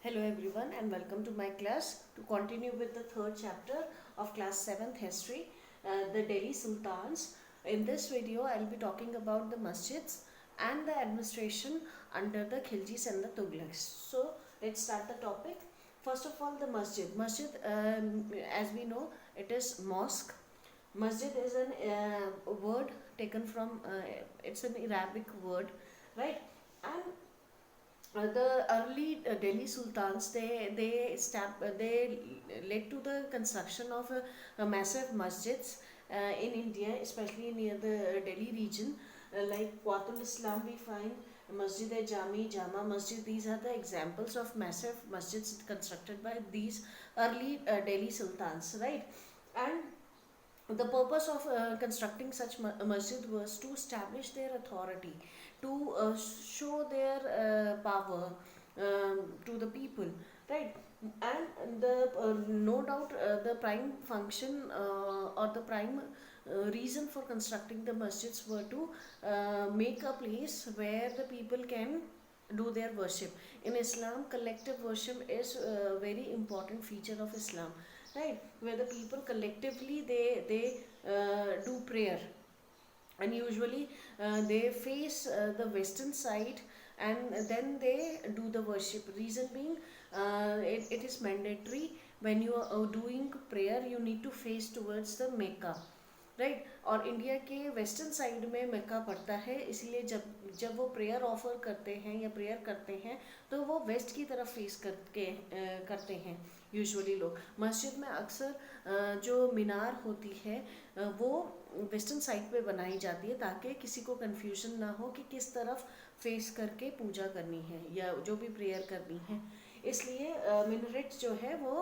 Hello everyone and welcome to my class to continue with the third chapter of class 7th history, the Delhi Sultans. In this video I'll be talking about the masjids and the administration under the Khiljis and the Tughlaqs. So let's start the topic. First of all, the masjid. Masjid, as we know, it is mosque. Masjid is an word taken from, it's an Arabic word, right? And the early Delhi Sultans, they led to the construction of a massive masjids in India, especially near the Delhi region, like Qatul Islam. We find Masjid-e-Jami, Jama Masjid. These are the examples of massive masjids constructed by these early Delhi Sultans, right? And the purpose of constructing such masjid was to establish their authority, to show their power to the people, right? And the no doubt the prime function or the prime reason for constructing the masjids were to make a place where the people can do their worship. In Islam, collective worship is a very important feature of Islam, right? Where the people collectively they do prayer, and usually they face the western side, and then they do the worship. Reason being, it is mandatory. When you are doing prayer, you need to face towards the Mecca, right और India के western side में मक्का पड़ता है, इसलिए जब जब वो prayer offer करते हैं या प्रेयर करते हैं तो वो वेस्ट की तरफ फेस करके करते हैं यूजुअली लोग। मस्जिद में अक्सर जो मीनार होती है वो वेस्टर्न साइड पे बनाई जाती है ताकि किसी को कन्फ्यूजन ना हो कि किस तरफ फेस करके पूजा करनी है या जो भी प्रेयर करनी है। इसलिए मिनरेट जो है वो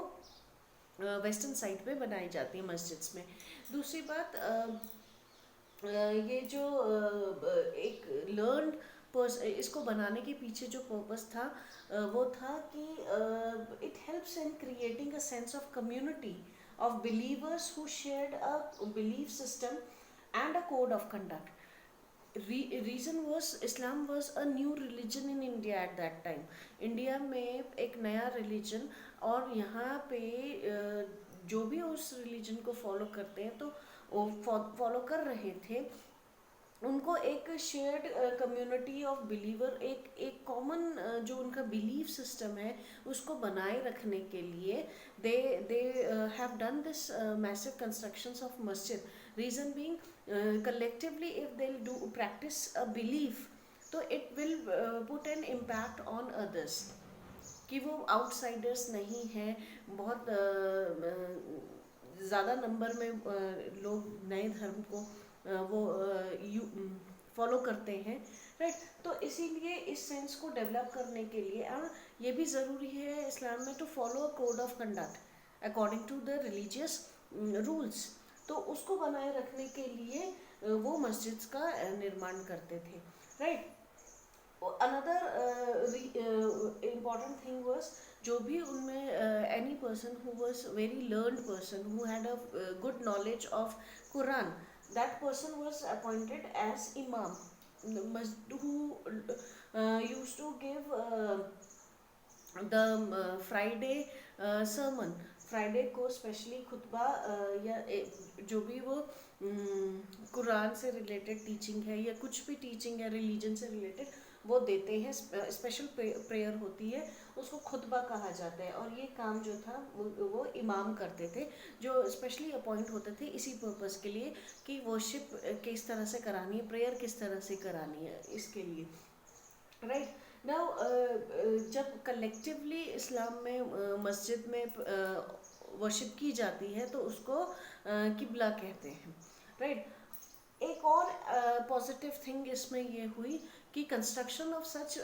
वेस्टर्न साइड पे बनाई जाती है मस्जिद्स में। दूसरी बात, ये जो एक लर्न इसको बनाने के पीछे जो पर्पस था वो था कि it helps in creating a sense of community of believers who shared a belief system and a code of conduct. Reason was Islam was a new religion in India at that time. India में एक नया religion, और यहाँ पे जो भी उस religion को फॉलो करते हैं तो फॉलो कर रहे थे, उनको एक शेयर्ड कम्युनिटी ऑफ बिलीवर, एक कॉमन जो उनका बिलीफ सिस्टम है उसको बनाए रखने के लिए they they have done this massive constructions of मस्जिद। Reason being, collectively if they do practice a belief तो it will put an impact on others, कि वो आउटसाइडर्स नहीं हैं। बहुत ज़्यादा नंबर में लोग नए धर्म को वो फॉलो करते हैं, राइट? तो इसीलिए इस सेंस को डेवलप करने के लिए ये भी ज़रूरी है इस्लाम में to follow a code of conduct according to the religious rules. तो उसको बनाए रखने के लिए वो मस्जिद का निर्माण करते थे, right? Another important thing was, जो भी उनमें any person who was very learned person who had a good knowledge of Quran, that person was appointed as imam, who used to give the Friday sermon। Friday को specially खुतबा या जो भी वो कुरान से related teaching है या कुछ भी टीचिंग है रिलीजन से रिलेटेड वो देते हैं। स्पेशल प्रेयर होती है, उसको खुतबा कहा जाता है, और ये काम जो था वो इमाम करते थे, जो स्पेशली अपॉइंट होते थे इसी पर्पस के लिए कि वर्शिप किस तरह से करानी है, प्रेयर किस तरह से करानी है, इसके लिए, राइट? नाउ जब कलेक्टिवली इस्लाम में मस्जिद में वर्शिप की जाती है तो उसको किबला कहते हैं, राइट? एक और पॉजिटिव थिंग इसमें ये हुई कि construction of such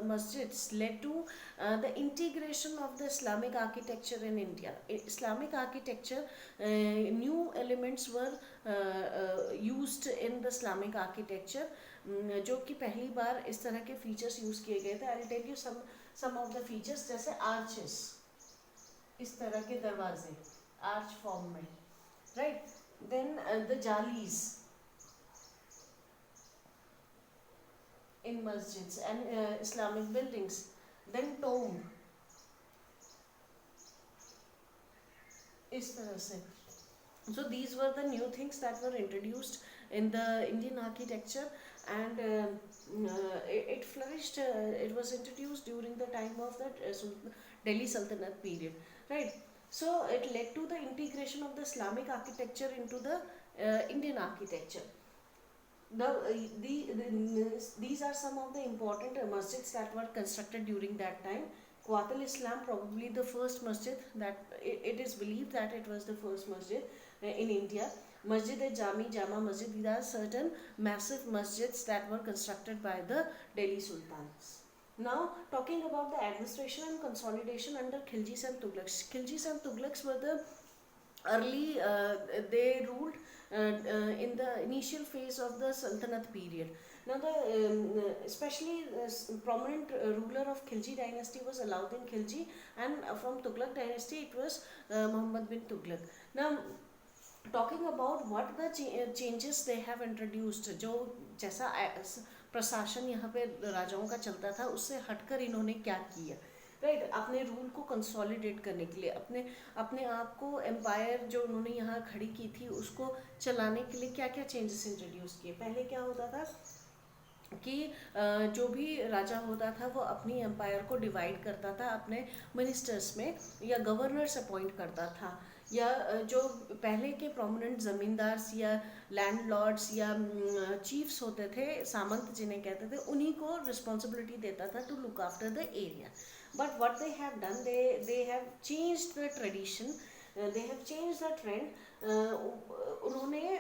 masjids led to the integration of the Islamic architecture in India. Islamic architecture, new elements were used in the Islamic architecture, जो कि पहली बार इस तरह के फीचर्स यूज़ किए गए थे। I will tell you some of the features, जैसे आर्चेस, इस तरह के दरवाजे आर्च फॉर्म में, right? Then the jalis in masjids and Islamic buildings, then tomb, इस तरह से. So these were the new things that were introduced in the Indian architecture, and it flourished. It was introduced during the time of the Delhi Sultanate period, right? So it led to the integration of the Islamic architecture into the Indian architecture. Now, these are some of the important masjids that were constructed during that time. Quat al-Islam, probably the first masjid that it is believed that it was the first masjid in India. Masjid-e-Jami, Jama Masjid, these are certain massive masjids that were constructed by the Delhi Sultans. Now, talking about the administration and consolidation under Khiljis and Tughlaqs. Khiljis and Tughlaqs were the early, they ruled in the initial phase of the Sultanate period. Now, especially prominent ruler of Khilji dynasty was Alauddin Khilji, and from Tughlaq dynasty it was Muhammad bin Tughlaq. Now, talking about what the changes they have introduced, जो जैसा प्रशासन यहाँ पे राजाओं का चलता था उससे हटकर इन्होंने क्या किया, राइट? अपने रूल को कंसोलिडेट करने के लिए, अपने आप को एम्पायर जो उन्होंने यहाँ खड़ी की थी उसको चलाने के लिए क्या क्या चेंजेस इंट्रोड्यूस किए. पहले क्या होता था कि जो भी राजा होता था वो अपनी एम्पायर को डिवाइड करता था अपने मिनिस्टर्स में, या गवर्नर्स अपॉइंट करता था, या जो पहले के प्रोमिनेंट ज़मींदार्स या लैंडलॉर्ड्स या चीफ्स होते थे, सामंत जिन्हें कहते थे, उन्हीं को रिस्पॉन्सिबिलिटी देता था to look after the area. But what they have done, they have changed the tradition, they have changed the trend. उन्होंने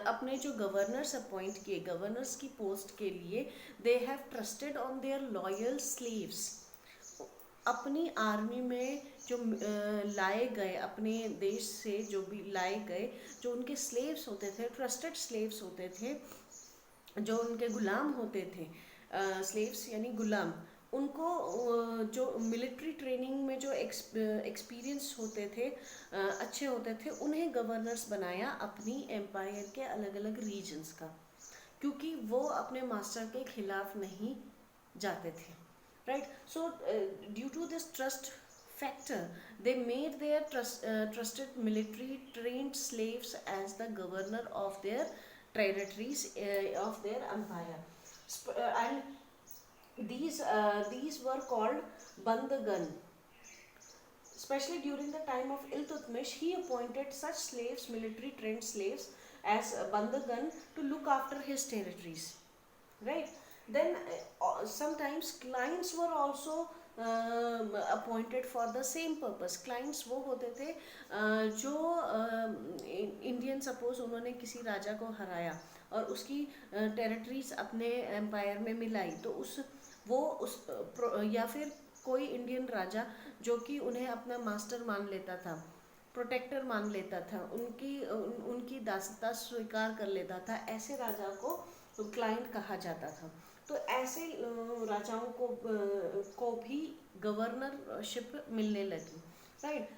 अपने जो गवर्नर्स अपॉइंट किए, गवर्नर्स की पोस्ट के लिए, they have trusted on their loyal slaves. अपनी army में जो लाए गए, अपने देश से जो भी लाए गए, जो उनके स्लेव्स होते थे, ट्रस्टेड स्लेव्स होते थे, जो उनके गुलाम होते थे, स्लेव्स यानी गुलाम, उनको जो मिलिट्री ट्रेनिंग में जो एक्सपीरियंस होते थे, अच्छे होते थे, उन्हें गवर्नर्स बनाया अपनी एम्पायर के अलग अलग रीजन्स का, क्योंकि वो अपने मास्टर के खिलाफ नहीं जाते थे, right? So due to this trust factor, they made their trusted military trained slaves as the governor of their territories, of their empire, and these were called bandagan. Especially during the time of Iltutmish, he appointed such slaves, military trained slaves, as bandagan to look after his territories, right? Then sometimes clients were also appointed for the same purpose. Clients वो होते थे जो Indian, suppose उन्होंने किसी राजा को हराया और उसकी टेरिटरीज अपने एम्पायर में मिलाई, तो या फिर कोई इंडियन राजा जो कि उन्हें अपना मास्टर मान लेता था, प्रोटेक्टर मान लेता था, उनकी दासता स्वीकार कर लेता था, ऐसे राजा को क्लाइंट कहा जाता था. तो ऐसे राजाओं को भी गवर्नरशिप मिलने लगी, right?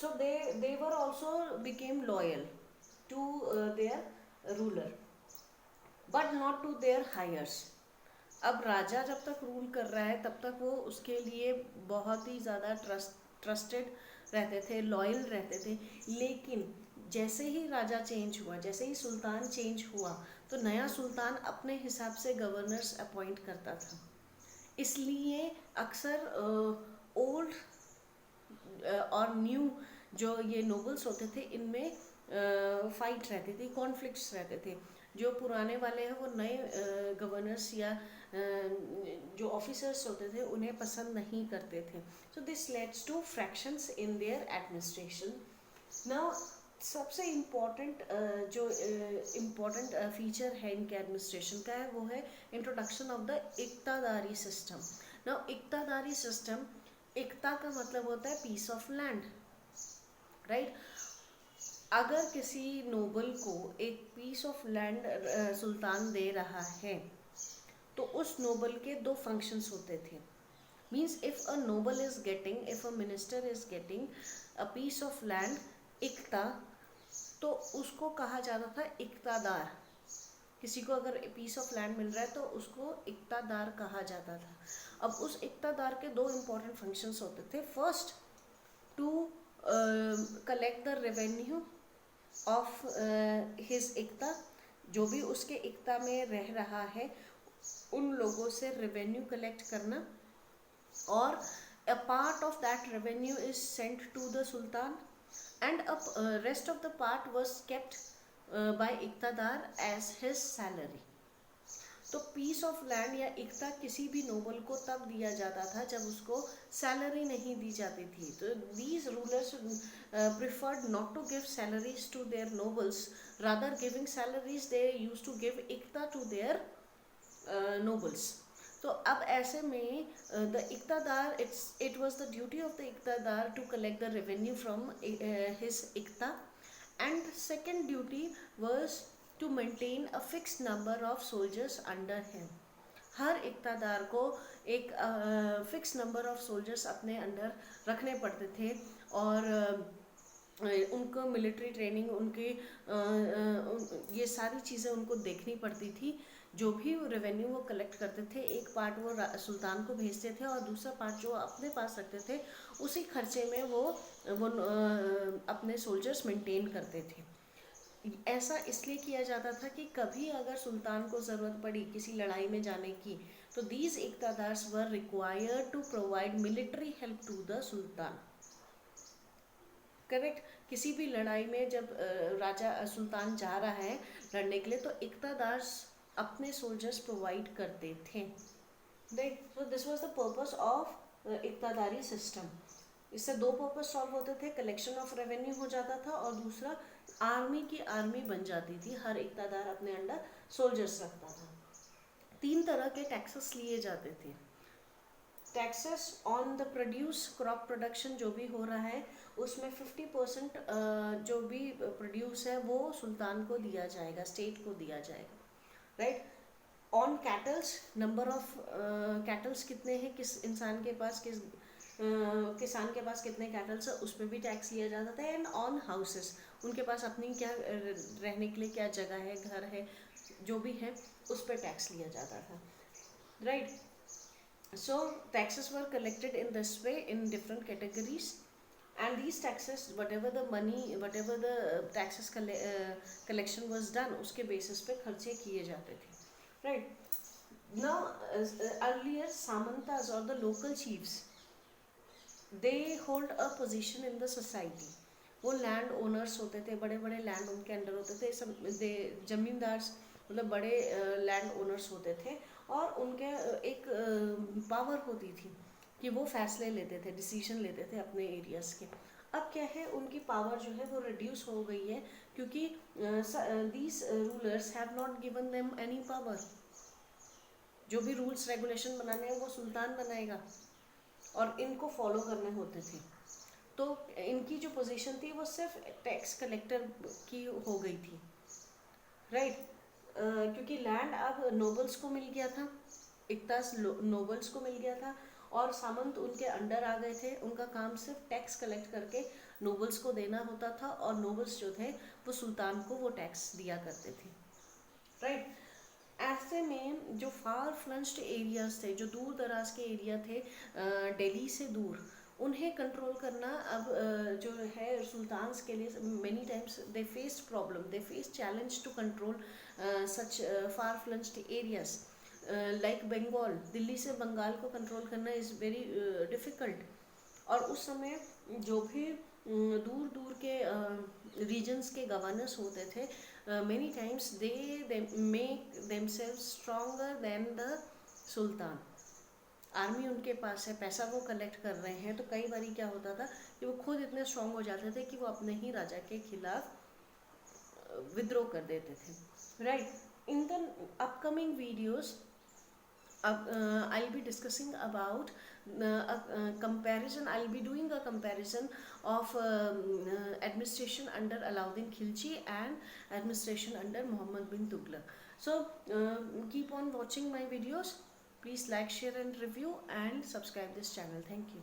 So they were also became loyal to their ruler, but not to their hires. अब राजा जब तक रूल कर रहा है तब तक वो उसके लिए बहुत ही ज़्यादा ट्रस्टेड रहते थे, लॉयल रहते थे. लेकिन जैसे ही राजा चेंज हुआ, जैसे ही सुल्तान चेंज हुआ, तो नया सुल्तान अपने हिसाब से गवर्नर्स अपॉइंट करता था. इसलिए अक्सर ओल्ड और न्यू जो ये नोबल्स होते थे, इनमें फाइट रहती थी, कॉन्फ्लिक्ट्स रहते थे. जो पुराने वाले हैं वो नए गवर्नर्स या जो ऑफिसर्स होते थे उन्हें पसंद नहीं करते थे. So this leads to fractions in their administration. Now सबसे इम्पॉर्टेंट जो इम्पॉर्टेंट फीचर है इनके एडमिनिस्ट्रेशन का है वो है इंट्रोडक्शन ऑफ द इक्तादारी सिस्टम. नाउ इक्तादारी सिस्टम, इक्ता का मतलब होता है पीस ऑफ लैंड, राइट? अगर किसी नोबल को एक पीस ऑफ लैंड सुल्तान दे रहा है तो उस नोबल के दो फंक्शंस होते थे. Means if a noble is getting, if a minister is getting a piece of land इक्ता, तो उसको कहा जाता था इक्तादार. किसी को अगर पीस ऑफ लैंड मिल रहा है तो उसको इक्तादार कहा जाता था. अब उस इक्तादार के दो इम्पॉर्टेंट फंक्शंस होते थे. First, to collect the revenue of his इक्ता, जो भी उसके इक्ता में रह रहा है उन लोगों से रेवेन्यू कलेक्ट करना, और a part of that revenue is sent to the sultan and a rest of the part was kept by इक्तादार as his salary. तो पीस ऑफ लैंड या इक्ता किसी भी नोबल को तब दिया जाता था जब उसको सैलरी नहीं दी जाती थी. तो these rulers preferred not to give salaries to their nobles, rather giving salaries they use to give इक्ता टू देयर नोबल्स. तो अब ऐसे में द इक्तादार, it was the duty of the इक्तादार to collect the revenue from his इक्ता, and second duty was to maintain a fixed number of soldiers under him. हर इक्तादार को एक फिक्स नंबर ऑफ सोल्जर्स अपने अंडर रखने पड़ते थे, और उनको मिलिट्री ट्रेनिंग, उनकी ये सारी चीज़ें उनको देखनी पड़ती थी. जो भी रेवेन्यू वो कलेक्ट करते थे, एक पार्ट वो सुल्तान को भेजते थे और दूसरा पार्ट जो अपने पास रखते थे उसी खर्चे में वो अपने सोल्जर्स मेंटेन करते थे. ऐसा इसलिए किया जाता था कि कभी अगर सुल्तान को ज़रूरत पड़ी किसी लड़ाई में जाने की, तो दीज इक्तादार्स were required to provide military help to the sultan. Correct. किसी भी लड़ाई में जब राजा सुल्तान जा रहा है लड़ने के लिए, तो इक्तादार्स अपने सोल्जर्स प्रोवाइड करते थे. Right. So this was the purpose of इक्तादारी सिस्टम. इससे दो पर्पस सॉल्व होते थे, कलेक्शन ऑफ रेवेन्यू हो जाता था और दूसरा आर्मी की आर्मी बन जाती थी. हर इक्तादार अपने अंडर सोल्जर्स रखता था. 3 तरह के टैक्सेस लिए जाते थे. Taxes on the produce, crop production जो भी हो रहा है उसमें 50% जो भी प्रोड्यूस है वो सुल्तान को दिया जाएगा, स्टेट को दिया जाएगा. Right. On kettles, number of kettles कितने हैं किस इंसान के पास, किसान के पास कितने कैटल्स है, उस पर भी टैक्स लिया जाता था. एंड ऑन हाउसेस, उनके पास अपनी क्या रहने के लिए क्या जगह है, घर है, जो भी है उस पर टैक्स लिया जाता था. Right. So taxes were collected in this way in different categories, and these taxes, whatever the taxes collection was done, उसके बेसिस पे खर्चे किए जाते थे. राइट. नाउ earlier सामंताज और the local chiefs, they hold a position in the society. वो land owners होते थे, बड़े बड़े लैंड उनके अंडर होते थे. सब जमींदार्स मतलब बड़े लैंड ओनर्स होते थे, और उनके एक पावर होती थी कि वो फैसले लेते थे, डिसीजन लेते थे अपने एरियाज़ के. अब क्या है, उनकी पावर जो है वो रिड्यूस हो गई है, क्योंकि these rulers have not given them any power. जो भी रूल्स रेगुलेशन बनाने हैं वो सुल्तान बनाएगा और इनको फॉलो करने होते थे. तो इनकी जो पोजीशन थी वो सिर्फ टैक्स कलेक्टर की हो गई थी. राइट. क्योंकि लैंड अब नोबल्स को मिल गया था, इक्तास नोबल्स को मिल गया था, और सामंत उनके अंडर आ गए थे. उनका काम सिर्फ टैक्स कलेक्ट करके नोबल्स को देना होता था, और नोबल्स जो थे वो सुल्तान को वो टैक्स दिया करते थे. राइट. ऐसे में जो फार फ्लंज्ड एरियाज थे, जो दूर दराज के एरिया थे दिल्ली से दूर, उन्हें कंट्रोल करना अब जो है सुल्तान्स के लिए many times they faced problem, they face challenge to control such far flung areas like Bengal. Delhi से बंगाल को कंट्रोल करना इज़ वेरी डिफ़िकल्ट. और उस समय जो भी दूर दूर के रीजन्स के गवर्नर्स होते थे, many times they make themselves stronger than the sultan. Army उनके पास है, पैसा वो कलेक्ट कर रहे हैं, तो कई बार क्या होता था कि वो खुद इतने स्ट्रॉन्ग हो जाते थे कि वो अपने ही राजा के खिलाफ विद्रोह कर देते थे. Right. In the upcoming videos I'll be discussing about a comparison. I'll be doing a comparison of administration under Alauddin Khilji and administration under Muhammad bin Tughlaq. So keep on watching my videos. Please like, share and review and subscribe this channel. Thank you.